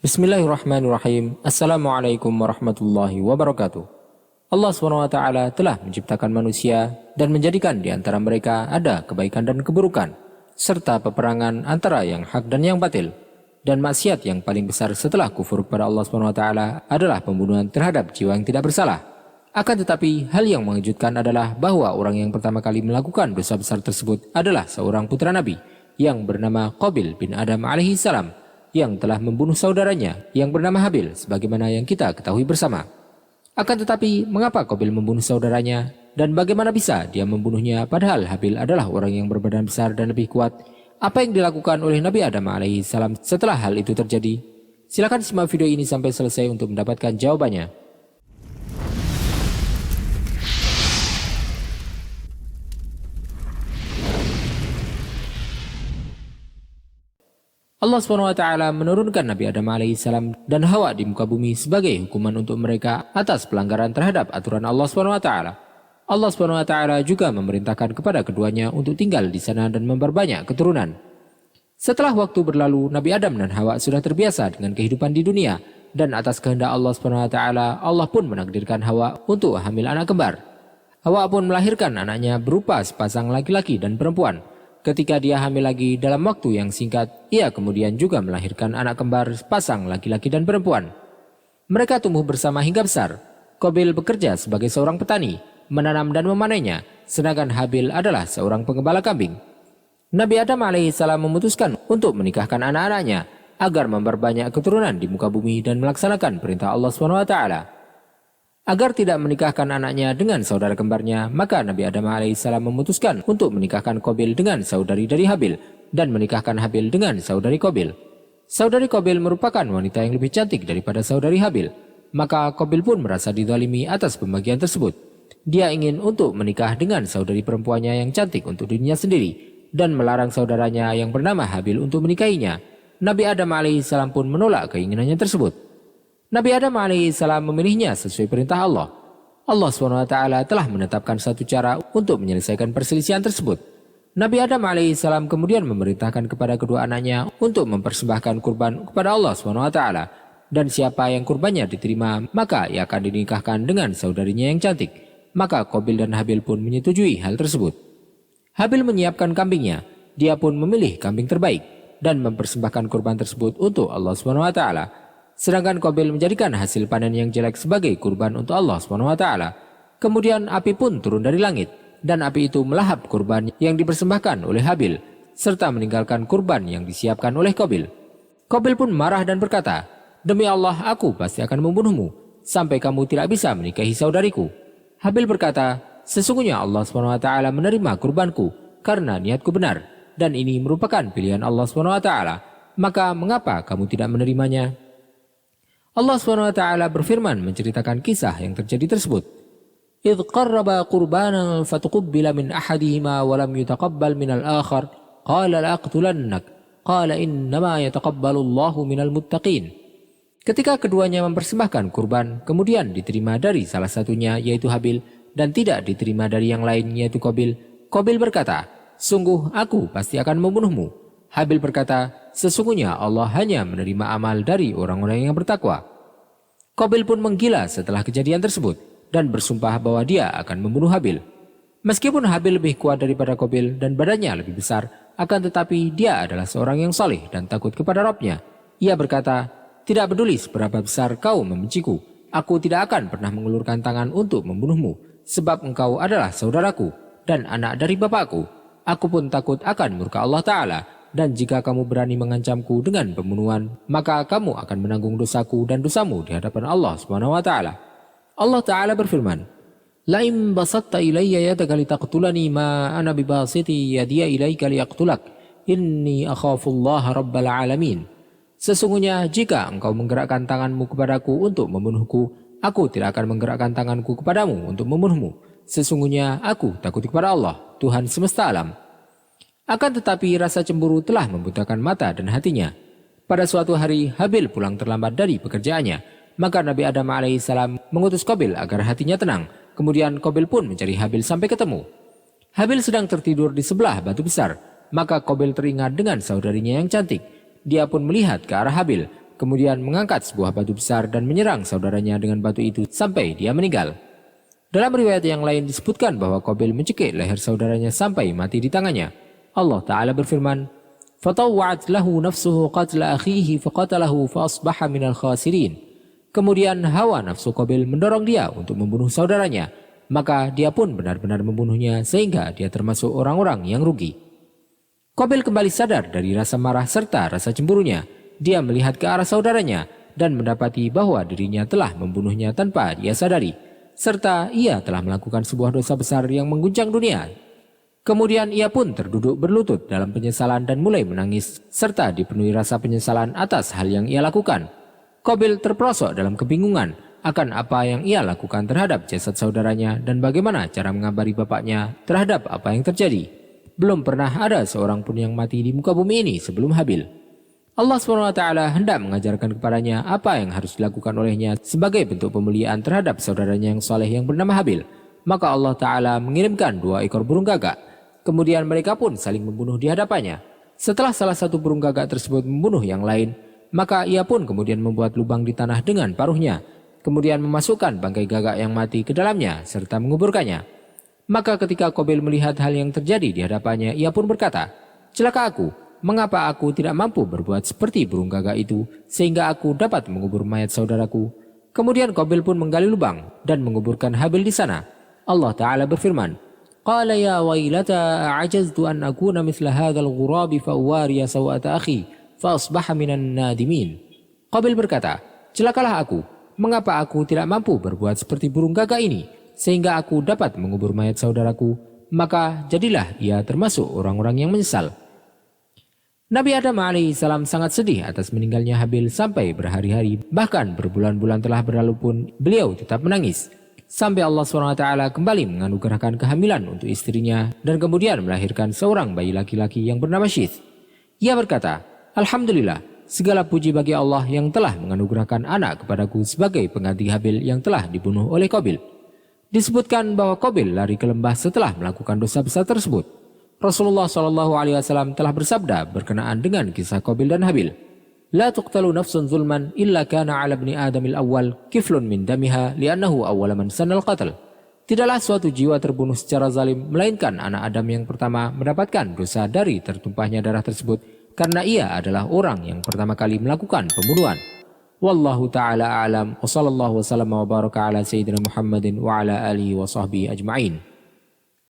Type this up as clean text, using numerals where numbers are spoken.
Bismillahirrahmanirrahim. Assalamualaikum warahmatullahi wabarakatuh. Allah SWT telah menciptakan manusia dan menjadikan di antara mereka ada kebaikan dan keburukan, serta peperangan antara yang hak dan yang batil. Dan maksiat yang paling besar setelah kufur kepada Allah SWT adalah pembunuhan terhadap jiwa yang tidak bersalah. Akan tetapi, hal yang mengejutkan adalah bahwa orang yang pertama kali melakukan dosa besar tersebut adalah seorang putra Nabi yang bernama Qabil bin Adam alaihi salam, yang telah membunuh saudaranya yang bernama Habil sebagaimana yang kita ketahui bersama. Akan tetapi, mengapa Qabil membunuh saudaranya dan bagaimana bisa dia membunuhnya padahal Habil adalah orang yang berbadan besar dan lebih kuat? Apa yang dilakukan oleh Nabi Adam alaihi salam setelah hal itu terjadi? Silakan simak video ini sampai selesai untuk mendapatkan jawabannya. Allah SWT menurunkan Nabi Adam AS dan Hawa di muka bumi sebagai hukuman untuk mereka atas pelanggaran terhadap aturan Allah SWT. Allah SWT juga memerintahkan kepada keduanya untuk tinggal di sana dan memperbanyak keturunan. Setelah waktu berlalu, Nabi Adam dan Hawa sudah terbiasa dengan kehidupan di dunia, dan atas kehendak Allah SWT, Allah pun menakdirkan Hawa untuk hamil anak kembar. Hawa pun melahirkan anaknya berupa sepasang laki-laki dan perempuan. Ketika dia hamil lagi dalam waktu yang singkat, ia kemudian juga melahirkan anak kembar sepasang laki-laki dan perempuan. Mereka tumbuh bersama hingga besar. Qabil bekerja sebagai seorang petani, menanam dan memanennya, sedangkan Habil adalah seorang pengembala kambing. Nabi Adam alaihissalam memutuskan untuk menikahkan anak-anaknya agar memperbanyak keturunan di muka bumi dan melaksanakan perintah Allah SWT. Agar tidak menikahkan anaknya dengan saudara kembarnya, maka Nabi Adam alaihissalam memutuskan untuk menikahkan Qabil dengan saudari dari Habil dan menikahkan Habil dengan saudari Qabil. Saudari Qabil merupakan wanita yang lebih cantik daripada saudari Habil, maka Qabil pun merasa dizalimi atas pembagian tersebut. Dia ingin untuk menikah dengan saudari perempuannya yang cantik untuk dirinya sendiri dan melarang saudaranya yang bernama Habil untuk menikahinya. Nabi Adam alaihissalam pun menolak keinginannya tersebut. Nabi Adam alaihissalam memilihnya sesuai perintah Allah. Allah SWT telah menetapkan satu cara untuk menyelesaikan perselisihan tersebut. Nabi Adam alaihissalam kemudian memerintahkan kepada kedua anaknya untuk mempersembahkan kurban kepada Allah SWT. Dan siapa yang kurbannya diterima, maka ia akan dinikahkan dengan saudarinya yang cantik. Maka Qabil dan Habil pun menyetujui hal tersebut. Habil menyiapkan kambingnya. Dia pun memilih kambing terbaik dan mempersembahkan kurban tersebut untuk Allah SWT. Sedangkan Qabil menjadikan hasil panen yang jelek sebagai kurban untuk Allah SWT. Kemudian api pun turun dari langit, dan api itu melahap kurban yang dipersembahkan oleh Habil, serta meninggalkan kurban yang disiapkan oleh Qabil. Qabil pun marah dan berkata, "Demi Allah, aku pasti akan membunuhmu, sampai kamu tidak bisa menikahi saudariku." Habil berkata, "Sesungguhnya Allah SWT menerima kurbanku, karena niatku benar, dan ini merupakan pilihan Allah SWT. Maka mengapa kamu tidak menerimanya?" Allah SWT berfirman menceritakan kisah yang terjadi tersebut. "Idh qarraba qurbanan fatuqabbala min ahadihima wa lam yutaqabbal minal akhar, qala la'aqtulannak, qala innama yataqabbalu Allahu minal muttaqin." Ketika keduanya mempersembahkan kurban, kemudian diterima dari salah satunya yaitu Habil dan tidak diterima dari yang lain yaitu Qabil, Qabil berkata, "Sungguh aku pasti akan membunuhmu." Habil berkata, "Sesungguhnya Allah hanya menerima amal dari orang-orang yang bertakwa." Qabil pun menggila setelah kejadian tersebut dan bersumpah bahwa dia akan membunuh Habil. Meskipun Habil lebih kuat daripada Qabil dan badannya lebih besar, akan tetapi dia adalah seorang yang saleh dan takut kepada Rabb-Nya. Ia berkata, "Tidak peduli seberapa besar kau membenciku, aku tidak akan pernah mengulurkan tangan untuk membunuhmu, sebab engkau adalah saudaraku dan anak dari bapakku. Aku pun takut akan murka Allah Ta'ala. Dan jika kamu berani mengancamku dengan pembunuhan, maka kamu akan menanggung dosaku dan dosamu di hadapan Allah SWT." Allah Ta'ala berfirman, "La'im basatta ilayya yadaka litaqtulani ma ana bibasiti yadiya ilayka liyaqtulak, inni akhafullaha rabbal alamin." Sesungguhnya jika engkau menggerakkan tanganmu kepadaku untuk membunuhku, aku tidak akan menggerakkan tanganku kepadamu untuk membunuhmu. Sesungguhnya aku takut kepada Allah, Tuhan semesta alam. Akan tetapi rasa cemburu telah membutakan mata dan hatinya. Pada suatu hari Habil pulang terlambat dari pekerjaannya, maka Nabi Adam alaihissalam mengutus Qabil agar hatinya tenang. Kemudian Qabil pun mencari Habil sampai ketemu. Habil sedang tertidur di sebelah batu besar, maka Qabil teringat dengan saudarinya yang cantik. Dia pun melihat ke arah Habil kemudian mengangkat sebuah batu besar dan menyerang saudaranya dengan batu itu sampai dia meninggal. Dalam riwayat yang lain disebutkan bahwa Qabil mencekik leher saudaranya sampai mati di tangannya. Allah Ta'ala berfirman, فَطَوَّعَتْ لَهُ نَفْسُهُ قَتْلَ أَخِيهِ فَقَتَلَهُ فَأَصْبَحَ مِنَ الْخَاسِرِينَ. Kemudian hawa nafsu Qabil mendorong dia untuk membunuh saudaranya, maka dia pun benar-benar membunuhnya sehingga dia termasuk orang-orang yang rugi. Qabil kembali sadar dari rasa marah serta rasa cemburunya. Dia melihat ke arah saudaranya dan mendapati bahwa dirinya telah membunuhnya tanpa dia sadari, serta ia telah melakukan sebuah dosa besar yang mengguncang dunia. Kemudian ia pun terduduk berlutut dalam penyesalan dan mulai menangis, serta dipenuhi rasa penyesalan atas hal yang ia lakukan. Qabil terperosok dalam kebingungan akan apa yang ia lakukan terhadap jasad saudaranya dan bagaimana cara mengabari bapaknya terhadap apa yang terjadi. Belum pernah ada seorang pun yang mati di muka bumi ini sebelum Habil. Allah SWT hendak mengajarkan kepadanya apa yang harus dilakukan olehnya sebagai bentuk pemuliaan terhadap saudaranya yang saleh yang bernama Habil. Maka Allah Ta'ala mengirimkan 2 ekor burung gagak. Kemudian mereka pun saling membunuh di hadapannya. Setelah salah satu burung gagak tersebut membunuh yang lain, maka ia pun kemudian membuat lubang di tanah dengan paruhnya, kemudian memasukkan bangkai gagak yang mati ke dalamnya serta menguburkannya. Maka ketika Qabil melihat hal yang terjadi di hadapannya, ia pun berkata, "Celaka aku, mengapa aku tidak mampu berbuat seperti burung gagak itu sehingga aku dapat mengubur mayat saudaraku?" Kemudian Qabil pun menggali lubang dan menguburkan Habil di sana. Allah Ta'ala berfirman, "Qala ya wailata a'ajaztu an akuna mithla hadzal ghurabi fa uwariya sawata akhi fa asbaha minan nadimin." Qabil berkata, "Celakalah aku, mengapa aku tidak mampu berbuat seperti burung gagak ini sehingga aku dapat mengubur mayat saudaraku?" Maka jadilah ia termasuk orang-orang yang menyesal. Nabi Adam alaihissalam sangat sedih atas meninggalnya Habil sampai berhari-hari, bahkan berbulan-bulan telah berlalu pun beliau tetap menangis. Sampai Allah SWT kembali menganugerahkan kehamilan untuk istrinya dan kemudian melahirkan seorang bayi laki-laki yang bernama Syith. Ia berkata, "Alhamdulillah, segala puji bagi Allah yang telah menganugerahkan anak kepadaku sebagai pengganti Habil yang telah dibunuh oleh Qabil." Disebutkan bahwa Qabil lari ke lembah setelah melakukan dosa besar tersebut. Rasulullah SAW telah bersabda berkenaan dengan kisah Qabil dan Habil, "La tuqtalu nafsun zulman illa kana 'ala ibni Adamil awwal kiflun min damiha li'annahu awwala man sanal qatl." Tidaklah suatu jiwa terbunuh secara zalim melainkan anak Adam yang pertama mendapatkan dosa dari tertumpahnya darah tersebut karena ia adalah orang yang pertama kali melakukan pembunuhan. Wallahu ta'ala a'lam wa sallallahu wa sallama wa baraka ala sayyidina Muhammadin wa ala alihi wa sahbihi ajma'in.